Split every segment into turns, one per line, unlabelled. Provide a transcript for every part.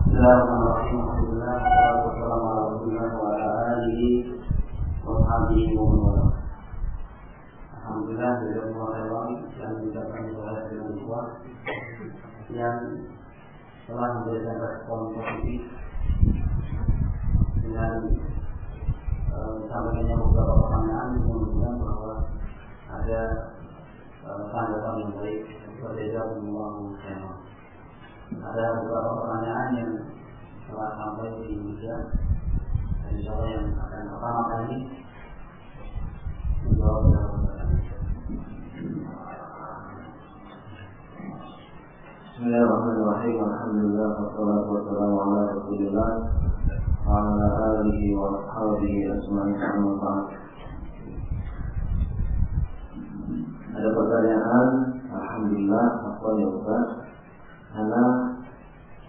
Bismillahirrahmanirrahim. Alhamdulillah wassalamu ala Rasulillah wa ala alihi wa sahbihi wa man wala. Alhamdulillah dari Allah yang mengucapkan doa dengan kuat yang telah memberikan respon positif dengan sampainya beberapa pertanyaan yang menunjukkan bahwa ada tanggapan yang baik berbeda dengan channel. Ada beberapa pertanyaan yang telah sampai di Indonesia dan insya Allah yang akan pertama kali menjawab beberapa pertanyaan.
Bismillahirrahmanirrahim. Alhamdulillah wassalatu wassalamu ala Rasulillah wa ala alihi wa ashabihi ajma'in. Amma ba'd. Ada pertanyaan, alhamdulillah, apa ya Ustaz? Karena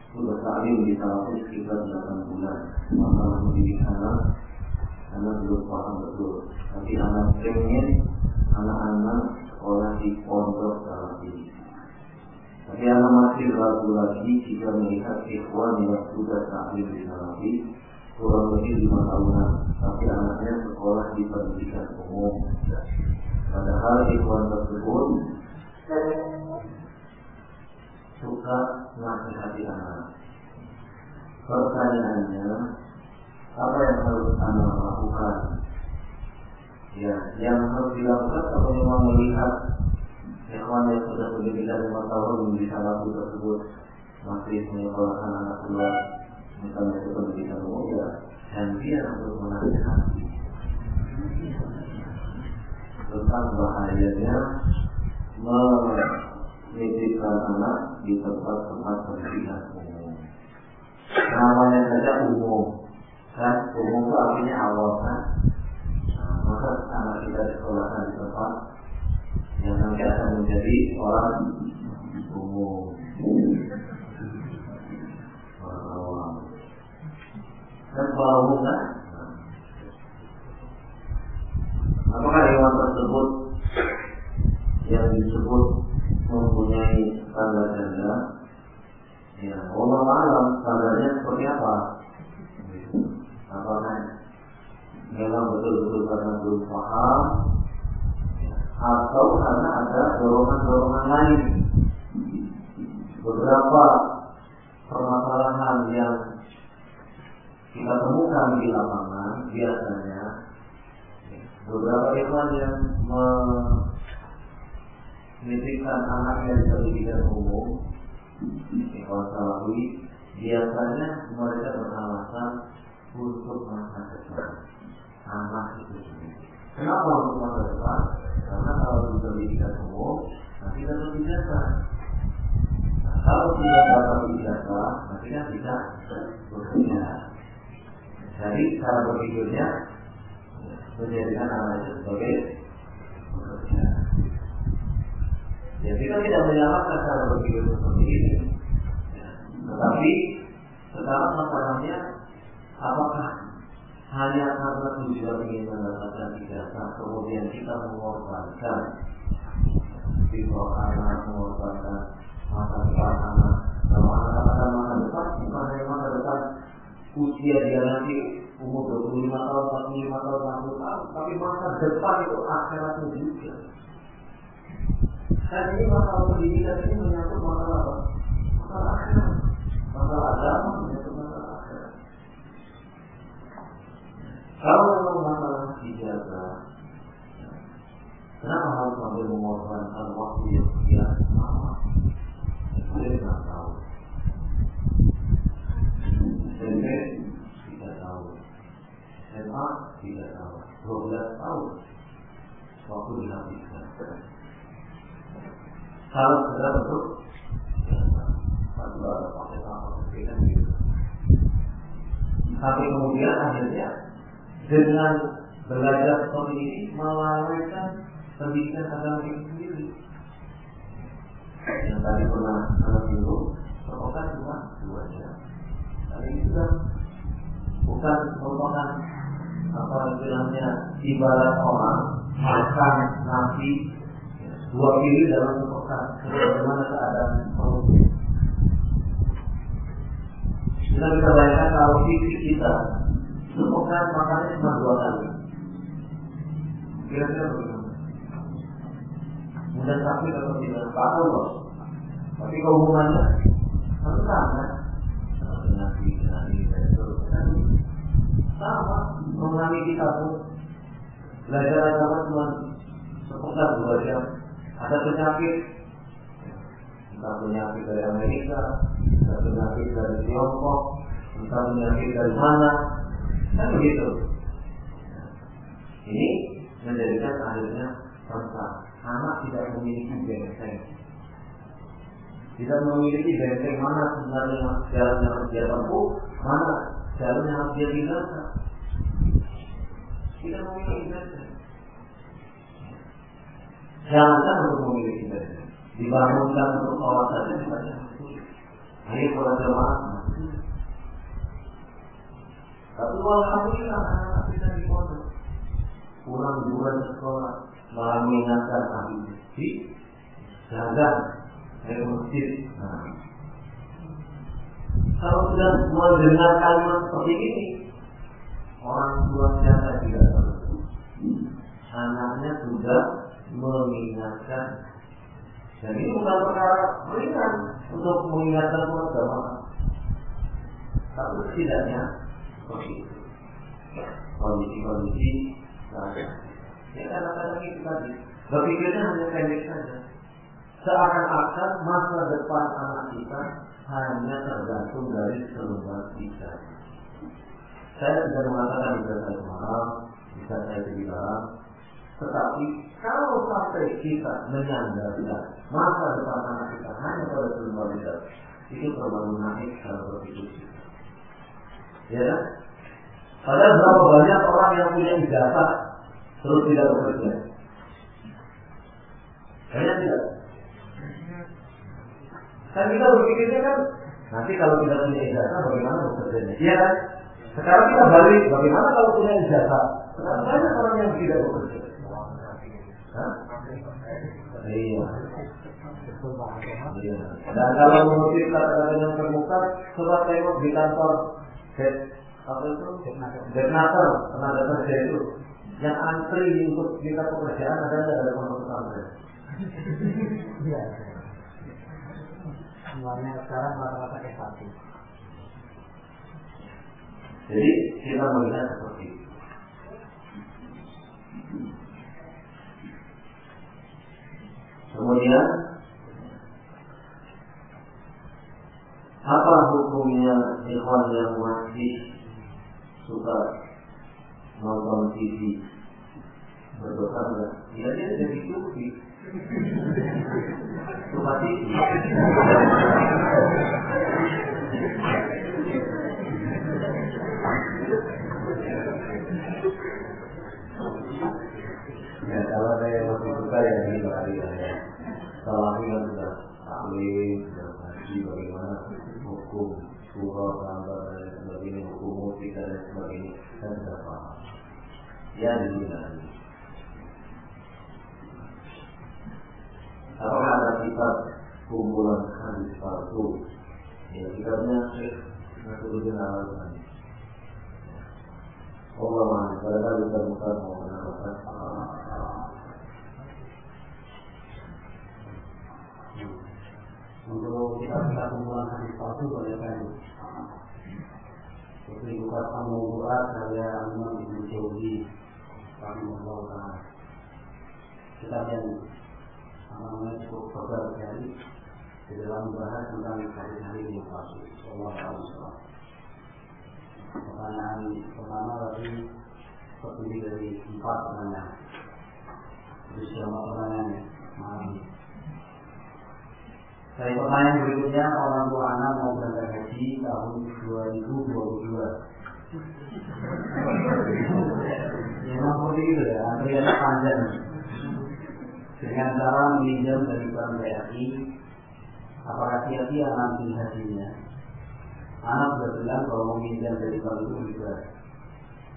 sudah ta'lim di Salafis sekitar 8 bulan. Masalah mendidik anak, karena belum paham betul. Tapi anak pengen anak-anak sekolah di pondok Salafis. Tapi anak masih ragu lagi jika melihat ikhwan yang sudah ta'lim di Salafis kurang lebih 5 tahunan. Tapi anaknya sekolah di pendidikan umum. Padahal ikhwan tersebut suka nasihati anak. Pertanyaannya, apa yang harus anak lakukan? Ya, yang harus dilakukan kalau memang melihat ikhwan yang sudah pendidikan 5 tahun di Salafis tersebut masih menyekolahkan anak keluar, misalnya ke pendidikan umum, ya, dan dia untuk menasihati tentang bahayanya menitipkan anak di tempat-tempat pendidikan umum. Namanya saja umum, kan? Umum itu artinya awal, kan? Nah, maka anak kita disekolahkan di tempat yang nanti akan menjadi orang umum, orang awam. Dan kalau umum, kan? Apakah hewan tersebut yang disebut mempunyai tanda-tanda? Ya, Allah alam tandanya seperti apa? Apakah memang betul-betul karena belum paham, atau karena ada dorongan-dorongan lain? Beberapa permasalahan yang kita temukan di lapangan biasanya beberapa ikhwan yang menitipkan anaknya di pendidikan umum, ikhwan Salafi, biasanya mereka beralasan untuk masa depan anak itu sendiri. Kenapa untuk masa depan? Karena kalau di pendidikan umum nanti dapat ijazah. Nah, kalau sudah dapat ijazah, nanti kan bisa bekerja. Jadi cara berpikirnya menjadikan anak itu sebagai pekerja. Ya, kita tidak menyalahkan cara berpikir seperti ini. Ya, tetapi sekarang masalahnya, apakah hanya karena tujuan ingin mendapatkan ijazah kemudian kita mengorbankan fitrah anak, mengorbankan masa depan anak? Kalau anak katakan masa depan, bukan hanya masa depan usia dia nanti umur 25 tahun, 45 tahun, 60 tahun, tapi masa depan itu akhiratnya juga. Dan ini masalah pendidikan ini menyangkut masalah apa? Masalah akhirat, masalah agama, menyangkut masalah akhirat. Kalau memang masalah ijazah, kenapa harus sampai mengorbankan waktu yang sekian lama? Saya tidak tahu. SMP 3 tahun, SMA 3 tahun, 12 tahun waktu dihabiskan. Kalau sudah betul, kalau ada pakai apa kan gitu. Tapi kemudian akhirnya dengan belajar seperti ini melalaikan pendidikan agama itu sendiri. Yang tadi pernah saya singgung, sekolah cuma 2 jam. Tapi itu kan bukan merupakan apa istilahnya ibarat orang makan nasi 2 kali dalam sepekan. Bagaimana keadaan perutnya? Kita bisa bayangkan kalau fisik kita sepekan makannya cuma 2 kali. Kira-kira bagaimana? Mudah sakit atau tidak? Tahu loh. Tapi hubungannya harus sama. Penyakit ini dan seterusnya sama. Mengalami kita pun belajar agama cuma sepekan 2 jam. Ada penyakit, entah penyakit dari Amerika, entah penyakit dari Tiongkok, entah penyakit dari mana, kan begitu. Ini menjadikan akhirnya bangsa anak tidak memiliki benteng, tidak memiliki benteng mana sebenarnya jalan yang harus dia tempuh, mana jalan yang harus dia tinggalkan. Tidak memiliki benteng. Jangan untuk memiliki benteng, dibangunkan untuk sholat saja misalnya. Ayo sholat jamaah. Tapi alhamdulillah anak-anak kita di pondok pulang juga ke sekolah, malah mengingatkan ahli jaga dari masjid. Kalau sudah mendengar kalimat seperti ini, orang tuanya tidak tahu. Anaknya sudah mengingatkan. Dan ini bukan perkara ringan untuk mengingatkan agama. Tapi setidaknya seperti itu. Kondisi-kondisi ya kadang-kadang itu tadi berpikirnya hanya pendek saja. Seakan-akan masa depan anak kita hanya tergantung dari selembar kita. Saya tidak mengatakan bisa saya semalam, bisa saya bilang, tetapi kalau sampai kita menyandarkan masa depan anak kita hanya pada selembar kita, itu terlalu naik kalau berpikir kita. Ya, padahal berapa banyak orang yang punya ijazah terus tidak bekerja? Banyak tidak? Kan kita berpikirnya kan nanti kalau tidak punya ijazah bagaimana bekerjanya? Iya kan? Sekarang kita balik, bagaimana kalau punya ijazah? Sekarang banyak orang yang tidak bekerja. Iya. Dan kalau mengutip kata-kata yang terbuka, coba tengok di kantor Detnaker, tenaga kerja itu yang antri untuk minta pekerjaan ada pondok pesantren. Iya. Semuanya sekarang rata-rata S1. Jadi kita melihat seperti itu. Kemudian apa hukumnya ikhwan yang masih suka nonton TV berdosa enggak? Ya dia jadi sufi. Suka TV. Ya kalau saya masih suka ya ini berarti ya. Kalau ini kan sudah ahli, sudah ngaji bagaimana hukum surah, gambar dan sebagainya, hukum musik dan sebagainya, saya sudah paham. Ya digunakan. Apakah ada kitab kumpulan hadis palsu? Ya kitabnya Syekh Nasruddin Al-Albani. Allah Maha Esa bisa buka mau menambahkan. Untuk kita kumpulan hadis palsu boleh kan? Seperti buka Al-Mu'ad saya Imam Ibnu Jauzi rahimahullah ta'ala. Kitab yang namanya cukup tebal sekali di dalam membahas tentang hadis-hadis yang palsu. Wallahu a'lam. Pertanyaan pertama tadi terdiri dari 4 pertanyaan. Jadi siapa pertanyaannya? Malam. Dari pertanyaan berikutnya, orang tua anak mau berangkat haji tahun 2022. Ya memang seperti itu ya, antriannya panjang. Dengan cara meminjam dari bank BRI, apakah sia-sia nanti hajinya? Anak sudah bilang kalau meminjam dari bank itu juga.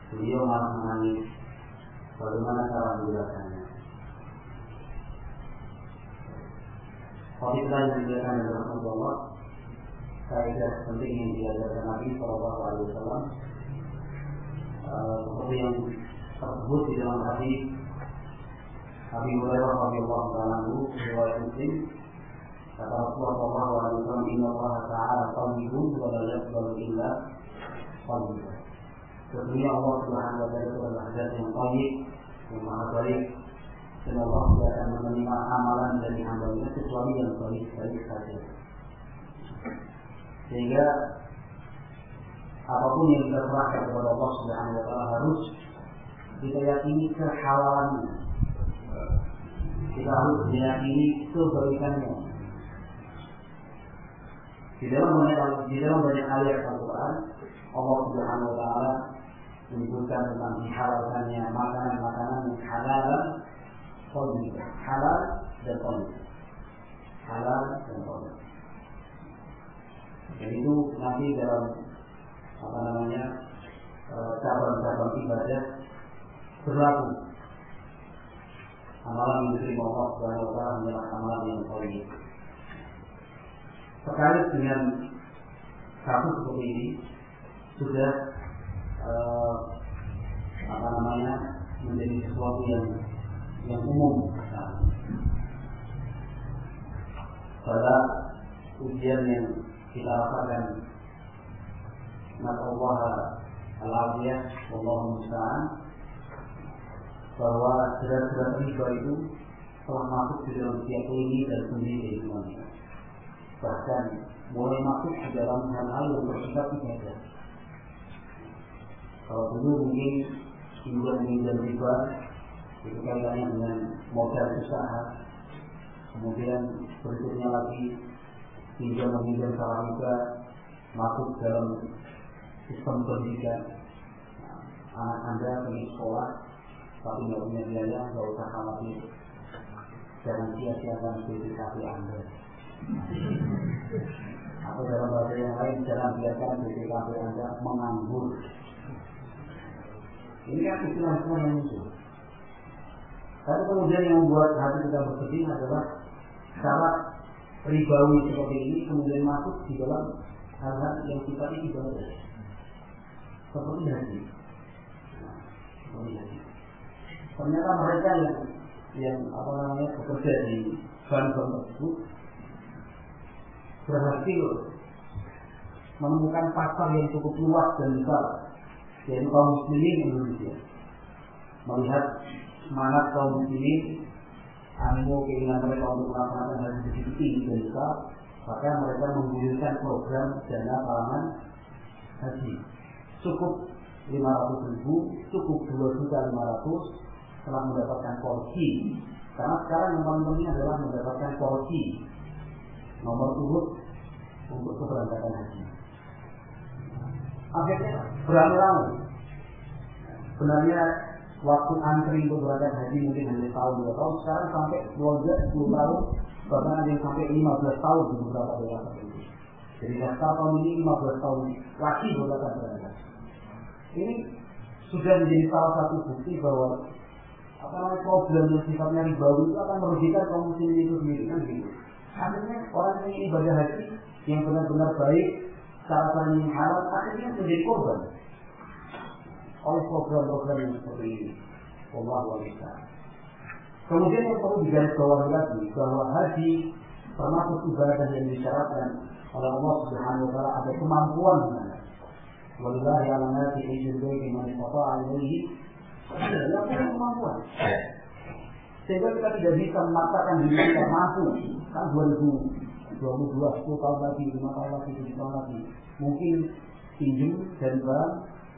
Beliau malah menangis. Bagaimana cara menjelaskannya? Tapi kita yang dijelaskan dari Rasulullah,
kaidah penting yang diajarkan Nabi Shallallahu Alaihi Wasallam, seperti yang tersebut di dalam hadis Abi Hurairah radhiyallahu taala riwayat Muslim, kata Rasulullah Shallallahu Alaihi Wasallam, Inna Allah Taala tayyibun wa la yaqbalu illa tayyiban. Sesungguhnya Allah Subhanahu wa taala adalah zat yang tayyib, yang maha baik, dan Allah tidak akan menerima amalan dari hamba-Nya kecuali yang baik-baik saja. Sehingga apapun yang kita serahkan kepada Allah Subhanahu wa taala harus kita yakini kehalalannya. Kita harus meyakini kebaikannya. Di dalam banyak ayat Al-Quran, Allah Subhanahu wa taala menyebutkan tentang dihalalkannya makanan-makanan yang halal dan thayyib. Halal dan thayyib. Halal dan thayyib. Dan itu nanti dalam cabang-cabang ibadah berlaku. Amalan yang diterima Allah Subhanahu wa taala adalah amalan yang thayyib. Terkait dengan kasus seperti ini sudah menjadi sesuatu yang umum. Pada ujian yang kita rasakan, nasallahu al-afiyah wallahu musta'an, bahwa jerat-jerat riba itu telah masuk di dalam setiap lini dan sendi kehidupan kita. Bahkan mulai masuk di dalam hal-hal yang bersifat ibadah. Kalau dulu mungkin pinjam riba itu kaitannya dengan modal usaha, kemudian berikutnya lagi pinjam salah riba masuk dalam sistem pendidikan. Anak Anda pergi sekolah tapi nggak punya biaya, nggak usah khawatir, jangan sia-siakan BPKB Anda. Atau dalam bahasa yang lain, jangan biarkan BPKB Anda menganggur. Ini kan istilah-istilah yang muncul. Tapi kemudian yang membuat hati kita bersedih adalah syarat ribawi seperti ini kemudian masuk di dalam hal-hal yang sifatnya ibadah, seperti haji. Ternyata mereka yang bekerja di bank-bank tersebut berhasil menemukan pasar yang cukup luas dan besar, yaitu kaum muslimin Indonesia. Melihat semangat kaum muslimin, animo keinginan mereka untuk melaksanakan hal begitu tinggi dan besar, maka mereka menggulirkan program dana talangan haji. Cukup 500.000, cukup 2.500.000 telah mendapatkan porsi. Karena sekarang yang paling penting adalah mendapatkan porsi, nomor urut untuk keberangkatan haji. Akhirnya beramai-ramai. Sebenarnya waktu antri untuk berangkat haji mungkin hanya tahun 2 tahun, sekarang sampai 10 tahun, bahkan ada yang sampai 15 tahun di beberapa daerah tertentu. Jadi daftar tahun ini 15 tahun lagi berangkat berangkat. Ini sudah menjadi salah satu bukti bahwa problem yang sifatnya ribawi itu akan merugikan kaum muslimin itu sendiri, kan gitu. Akhirnya orang yang ingin ibadah haji yang benar-benar baik, cara yang halal, akhirnya menjadi korban oleh program-program yang seperti ini. Wallahu a'lam. Kemudian yang perlu digarisbawahi lagi bahwa haji termasuk ibadah yang disyaratkan oleh Allah Subhanahu wa taala ada kemampuan di sana. Wallahi ala nasi hijjul baiti man istata'a ilaihi sabila, punya kemampuan. Sehingga kita tidak bisa memaksakan diri kita mampu. Kan 2022, 10 tahun lagi, 5 tahun lagi, 7 tahun lagi, mungkin pinjam dan bank,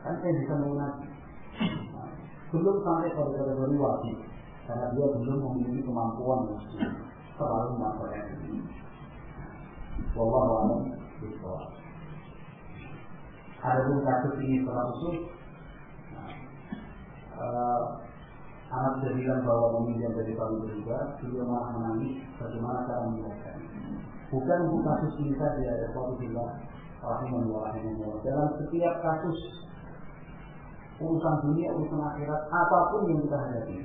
kan saya bisa melunasi. Belum sampai pada kategori wajib, karena dia belum memiliki kemampuan terlalu memaksakan diri. Wallahu a'lam bishawab. Adapun kasus ini secara khusus, anak sudah bilang bahwa meminjam dari bank juga, beliau malah menangis bagaimana cara menjelaskan. Bukan untuk kasus ini saja, ada suatu bilang rahimahullah. Dalam setiap kasus urusan dunia, urusan akhirat, apapun yang kita hadapi,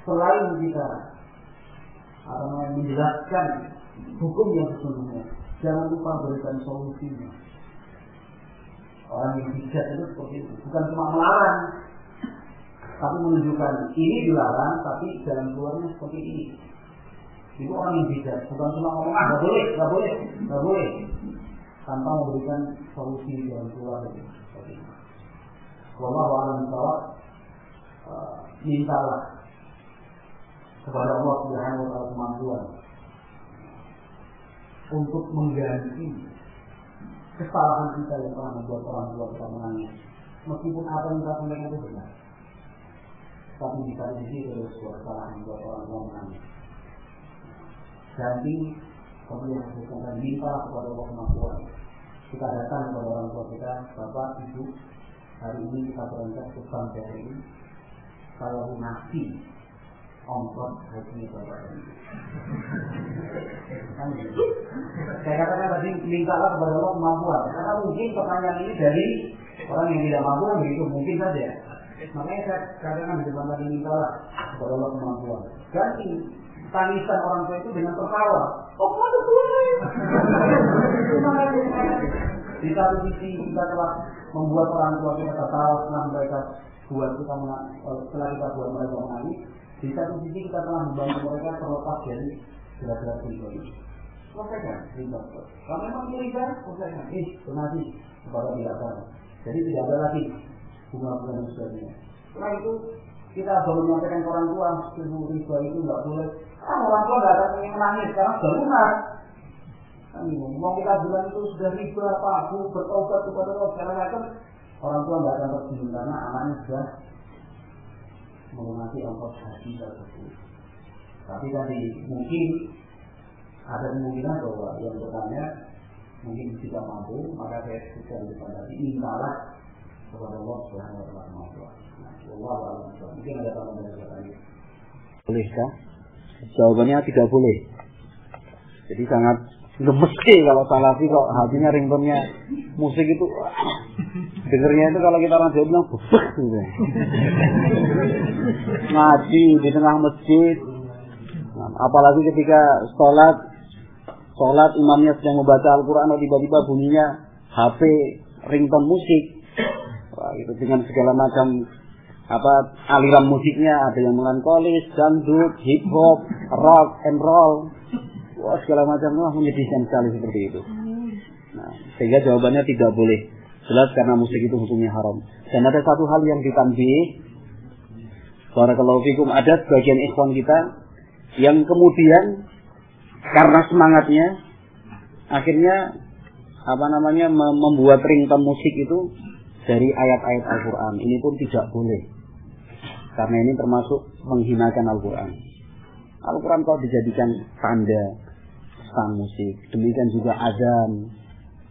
selain kita menjelaskan hukum yang sesungguhnya, jangan lupa berikan solusinya. Orang yang bijak itu seperti itu, bukan cuma melarang, tapi menunjukkan ini dilarang, tapi jalan keluarnya seperti ini. Itu orang yang bijak, bukan cuma ngomong nggak boleh, nggak boleh, nggak boleh, tanpa memberikan solusi jalan keluar itu. Wallahu a'lam bishawab. Mintalah kepada Allah Subhanahu wa taala kemampuan untuk mengganti kesalahan kita yang telah membuat orang tua kita menangis. Meskipun apa yang kita sampaikan itu benar, tapi bisa jadi terus sebuah kesalahan yang membuat orang tua menangis. Ganti kemudian kita minta kepada Allah kemampuan. Kita datang kepada orang tua kita, bapak, ibu, hari ini kita berangkat ke Banjar ini. Saya lunasi ongkos haji bapak ini. Saya katakan tadi mintalah kepada Allah kemampuan. Karena mungkin pertanyaan ini dari orang yang tidak mampu begitu mungkin saja. Makanya saya katakan di depan tadi mintalah kepada Allah kemampuan. Ganti tangisan orang tua itu dengan tertawa. Oh, mana boleh? Di satu sisi kita telah membuat orang tua kita tertawa setelah mereka buat kita setelah kita buat mereka menangis. Di satu sisi kita telah membantu mereka terlepas dari gerak-gerak pribadi. Selesaikan riba. Kalau memang riba, selesaikan. Donasi kepada tidak tahu. Jadi tidak ada lagi bunga-bunga dan sebagainya. Setelah itu kita baru menyampaikan ke orang tua, riba itu nggak boleh. Orang tua nggak akan ingin menangis karena sudah lunas. Mau kita bilang itu sudah riba, Pak, Bu, bertobat kepada Allah segala macam. Orang tua nggak akan tersinggung karena anaknya sudah melunasi ongkos haji tersebut. Tapi tadi mungkin ada kemungkinan bahwa yang bertanya mungkin tidak mampu, maka saya sebutkan di depan tadi mintalah kepada Allah Subhanahu wa taala. Allah a'lam. Mungkin ada tambahan dari saya tadi. Bolehkah? Jawabannya tidak boleh. Jadi sangat gemeski kalau salafi kok hatinya ringtone-nya musik itu dengernya itu kalau kita orang Jawa bilang bebek gitu. Ngaji di tengah masjid. Apalagi ketika sholat imamnya sedang membaca Al-Quran, tiba-tiba bunyinya HP ringtone musik. Wah, itu dengan segala macam aliran musiknya, ada yang melankolis, dangdut, hip hop, rock and roll. Wah, segala macam menyedihkan sekali seperti itu. Nah, sehingga jawabannya tidak boleh. Jelas karena musik itu hukumnya haram. Dan ada satu hal yang ditanbih, barakallahu fikum, ada sebagian ikhwan kita yang kemudian karena semangatnya akhirnya membuat ringtone musik itu dari ayat-ayat Al-Quran. Ini pun tidak boleh, karena ini termasuk menghinakan Al-Quran. Al-Quran kalau dijadikan tanda stang musik, demikian juga azan.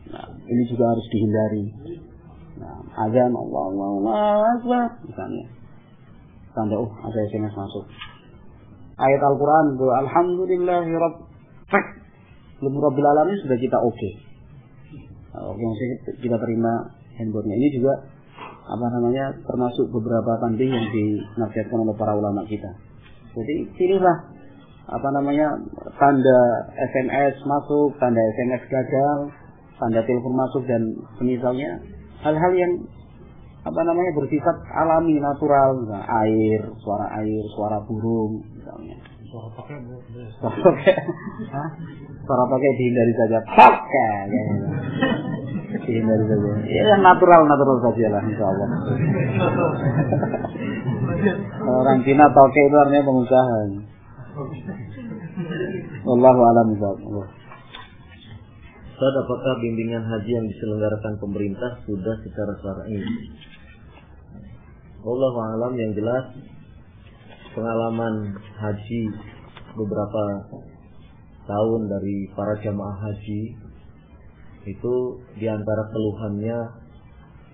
Nah, ini juga harus dihindari. Nah, azan Allahu Akbar misalnya, tanda ada SMS masuk. Ayat Al-Quran Alhamdulillahirabbil alamin sudah kita oke. Kita terima handphonenya. Ini juga termasuk beberapa tanbih yang dinasihatkan oleh para ulama kita. Jadi pilihlah tanda SMS masuk, tanda SMS gagal, tanda telepon masuk dan semisalnya hal-hal yang bersifat alami, natural, air, suara burung misalnya. Suara pakai dihindari saja. Dihindari saja. Ya yang natural saja lah, insyaallah. Orang Cina toke itu artinya pengusaha. Wallahu a'lam bishawab.
Ustaz, apakah bimbingan haji yang diselenggarakan pemerintah sudah secara syar'i? Wallahu a'lam, yang jelas pengalaman haji beberapa tahun dari para jamaah haji itu diantara keluhannya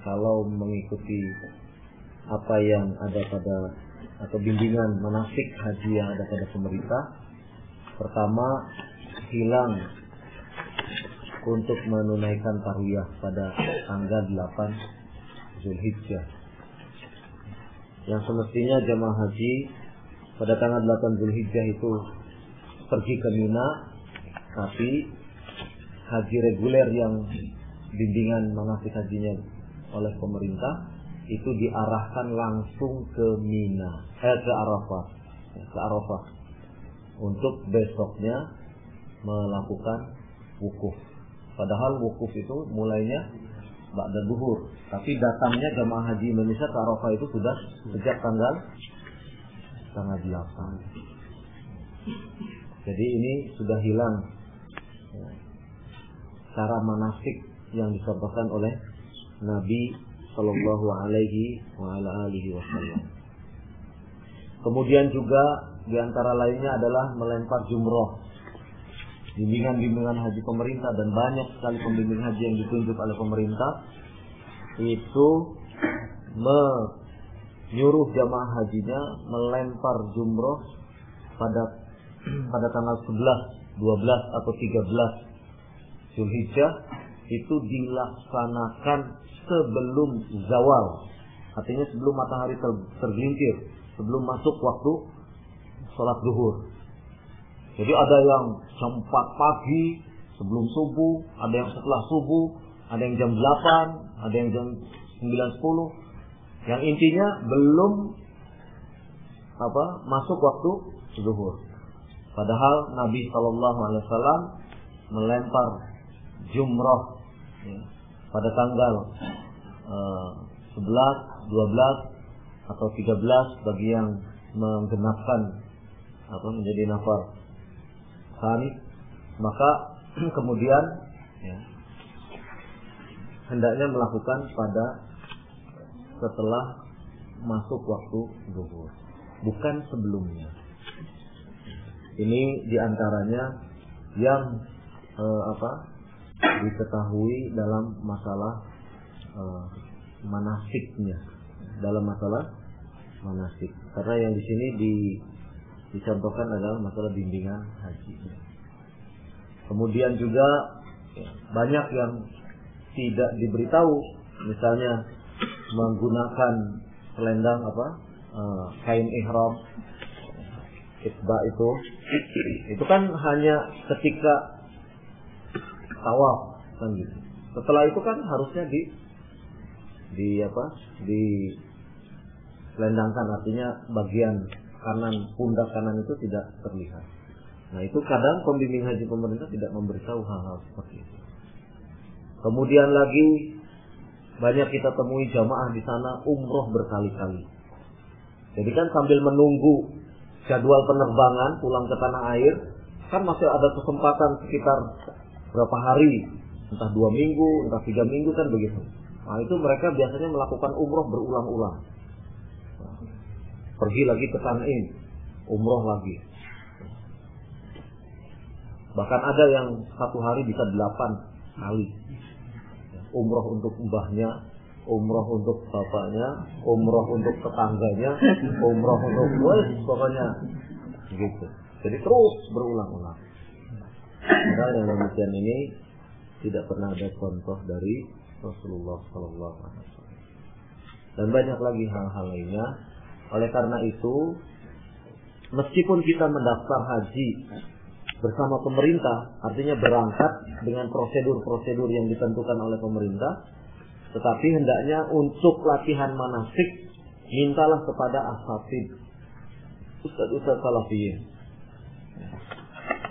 kalau mengikuti apa yang ada pada atau bimbingan manasik haji yang ada pada pemerintah, pertama hilang untuk menunaikan tarwiyah pada tanggal 8 Zulhijjah. Yang semestinya jamaah haji pada tanggal 8 Zulhijjah itu pergi ke Mina, tapi haji reguler yang bimbingan manasik hajinya oleh pemerintah itu diarahkan langsung ke Mina, ke Arafah untuk besoknya melakukan wukuf. Padahal wukuf itu mulainya ba'da zuhur, tapi datangnya jamaah haji Indonesia ke Arafah itu sudah sejak tanggal 8. Jadi ini sudah hilang cara manasik yang disampaikan oleh Nabi Sallallahu Alaihi Wasallam. Kemudian juga diantara lainnya adalah melempar jumroh. Bimbingan haji pemerintah dan banyak sekali pembimbing haji yang ditunjuk oleh pemerintah itu menyuruh jamaah hajinya melempar jumroh pada tanggal 11, 12 atau 13 Zulhijjah itu dilaksanakan sebelum zawal, artinya sebelum matahari tergelincir, sebelum masuk waktu sholat zuhur. Jadi ada yang jam 4 pagi sebelum subuh, ada yang setelah subuh, ada yang jam 8, ada yang jam 9-10. Yang intinya belum masuk waktu zuhur. Padahal Nabi SAW melempar jumrah pada tanggal 11, 12 atau 13 bagi yang menggenapkan menjadi nafar sani, maka kemudian hendaknya melakukan pada setelah masuk waktu zuhur, bukan sebelumnya. Ini diantaranya yang diketahui dalam masalah manasiknya, dalam masalah manasik. Karena yang di sini dicontohkan adalah masalah bimbingan haji. Kemudian juga banyak yang tidak diberitahu, misalnya menggunakan selendang kain ihram, itba itu kan hanya ketika tawaf kan gitu. Setelah itu kan harusnya diselendangkan, artinya bagian kanan, pundak kanan itu tidak terlihat. Nah itu kadang pembimbing haji pemerintah tidak memberitahu hal-hal seperti itu. Kemudian lagi banyak kita temui jamaah di sana umroh berkali-kali. Jadi kan sambil menunggu jadwal penerbangan pulang ke tanah air, kan masih ada kesempatan sekitar berapa hari, entah 2 minggu, entah 3 minggu kan begitu. Nah itu mereka biasanya melakukan umroh berulang-ulang. Pergi lagi ke Tan'im, umroh lagi. Bahkan ada yang satu hari bisa 8 kali. Umroh untuk mbahnya, umroh untuk bapaknya, umroh untuk tetangganya, umroh untuk pokoknya gitu. Jadi terus berulang-ulang. Padahal yang demikian ini tidak pernah ada contoh dari Rasulullah SAW. Dan banyak lagi hal-hal lainnya. Oleh karena itu, meskipun kita mendaftar haji bersama pemerintah, artinya berangkat dengan prosedur-prosedur yang ditentukan oleh pemerintah, tetapi hendaknya untuk latihan manasik mintalah kepada asatid, ustaz-ustaz salafiyin,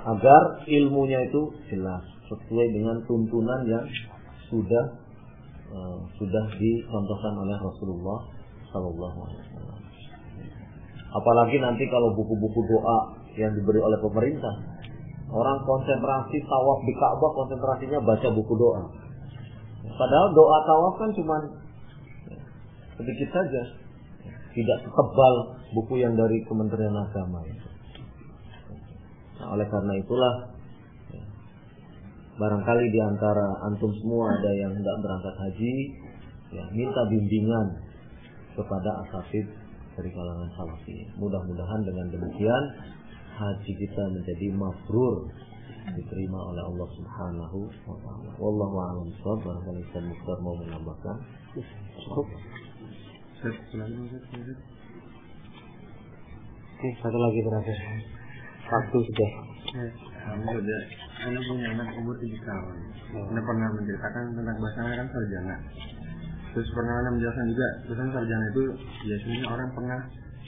agar ilmunya itu jelas sesuai dengan tuntunan yang sudah dicontohkan oleh Rasulullah SAW. Apalagi nanti kalau buku-buku doa yang diberi oleh pemerintah, orang konsentrasi tawaf di Ka'bah, konsentrasinya baca buku doa. Padahal doa tawaf kan cuma sedikit saja, tidak setebal buku yang dari Kementerian Agama. Nah, oleh karena itulah, barangkali di antara antum semua ada yang hendak berangkat haji, minta bimbingan kepada asatid dari kalangan salafi. Mudah-mudahan dengan demikian haji kita menjadi mabrur, diterima oleh Allah Subhanahu wa taala. Wallahu a'lam bishawab. Barangkali Ustaz Mukhtar mau menambahkan. Cukup. Oke, satu lagi terakhir. Waktu sudah.
Alhamdulillah, Anda punya anak umur 7 tahun. Anda pernah menceritakan tentang bahasanya kan sarjana. Terus pernah Anda menjelaskan juga, bahasanya sarjana itu biasanya orang pernah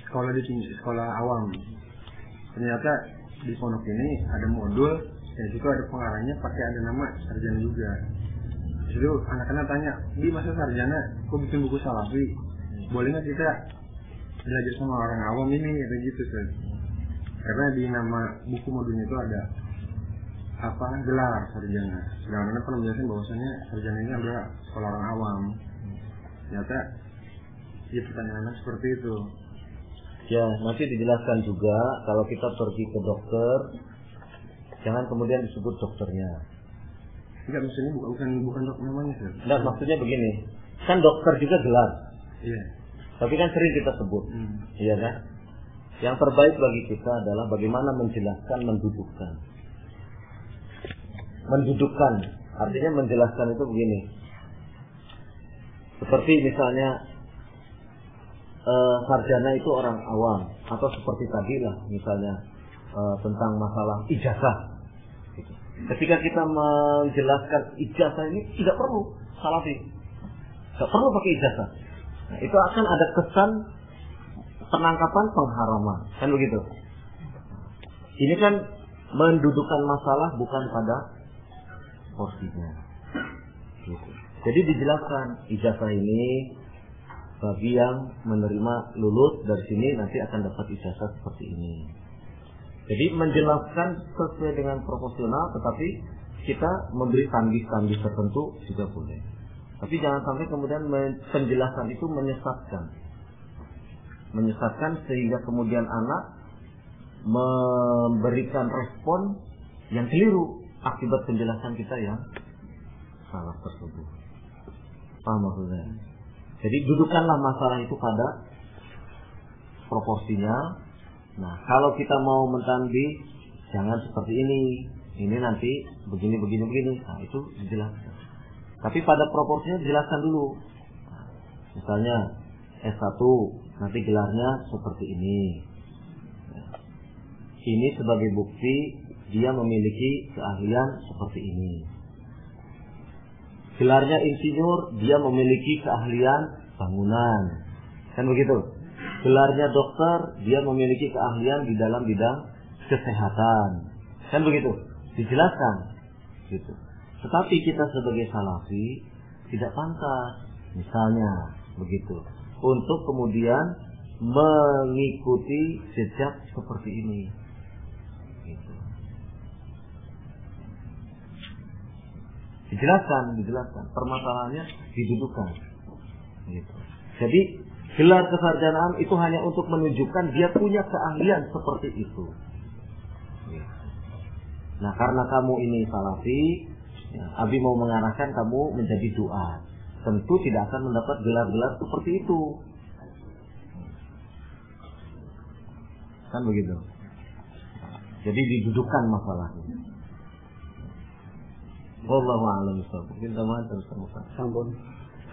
sekolah di sekolah awam. Ternyata di pondok ini ada modul, dan situ ada pengarangnya pakai ada nama sarjana juga. Jadi anak-anak tanya, di masa sarjana, kok bikin buku salafi? Boleh nggak kita belajar sama orang awam ini? Kayak gitu kan. Karena di nama buku modulnya itu ada gelar sarjana. Sedangkan Anda pernah menjelaskan bahwasannya sarjana ini adalah sekolah orang awam. Ternyata ya pertanyaan seperti itu.
Ya, nanti dijelaskan juga kalau kita pergi ke dokter, jangan kemudian disebut dokternya.
Enggak, maksudnya bukan dokter namanya, Sir.
Enggak, maksudnya begini. Kan dokter juga gelar.
Iya.
Tapi kan sering kita sebut. Iya kan? Yang terbaik bagi kita adalah bagaimana menjelaskan, mendudukkan. Mendudukkan, artinya menjelaskan itu begini. Seperti misalnya sarjana itu orang awam, atau seperti tadi lah misalnya tentang masalah ijazah. Ketika kita menjelaskan ijazah ini tidak perlu salafi, tidak perlu pakai ijazah. Nah, itu akan ada kesan penangkapan pengharaman, kan begitu. Ini kan mendudukkan masalah bukan pada porsinya. Gitu. Jadi dijelaskan ijazah ini bagi yang menerima lulus dari sini nanti akan dapat ijazah seperti ini. Jadi menjelaskan sesuai dengan proporsional, tetapi kita memberi tandis-tandis tertentu juga boleh. Tapi jangan sampai kemudian penjelasan itu menyesatkan sehingga kemudian anak memberikan respon yang keliru akibat penjelasan kita yang salah tersebut. Paham maksudnya? Jadi dudukkanlah masalah itu pada proporsinya. Nah, kalau kita mau mentandih, jangan seperti ini nanti begini. Nah, itu dijelaskan. Tapi pada proporsinya dijelaskan dulu. Nah, misalnya S1 nanti gelarnya seperti ini. Ini sebagai bukti dia memiliki keahlian seperti ini. Gelarnya insinyur, dia memiliki keahlian bangunan. Kan begitu? Gelarnya dokter, dia memiliki keahlian di dalam bidang kesehatan. Kan begitu? Dijelaskan. Gitu. Tetapi kita sebagai salafi tidak pantas, misalnya begitu, untuk kemudian mengikuti jejak seperti ini. Gitu. Dijelaskan. Permasalahannya didudukkan. Gitu. Jadi gelar kesarjanaan itu hanya untuk menunjukkan dia punya keahlian seperti itu. Nah, karena kamu ini salafi, ya, Abi mau mengarahkan kamu menjadi du'a. Tentu tidak akan mendapat gelar-gelar seperti itu. Kan begitu. Jadi didudukkan masalahnya. Wallahu a'lam bishawab. Mungkin teman terus temukan.
Sampun.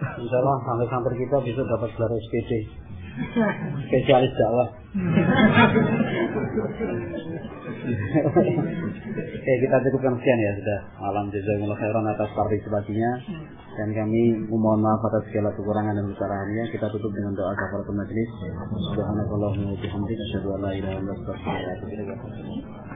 Insyaallah sampai kita bisa dapat gelar SPD. Spesialis dakwah. Oke, kita cukupkan sekian ya sudah. Malam jazakumullah khairan atas partisipasinya dan kami memohon maaf atas segala kekurangan dan kesalahannya. Kita tutup dengan doa kafaratul majelis. Subhanakallahumma wa bihamdika asyhadu an la ilaha illa anta astaghfiruka wa atubu ilaik.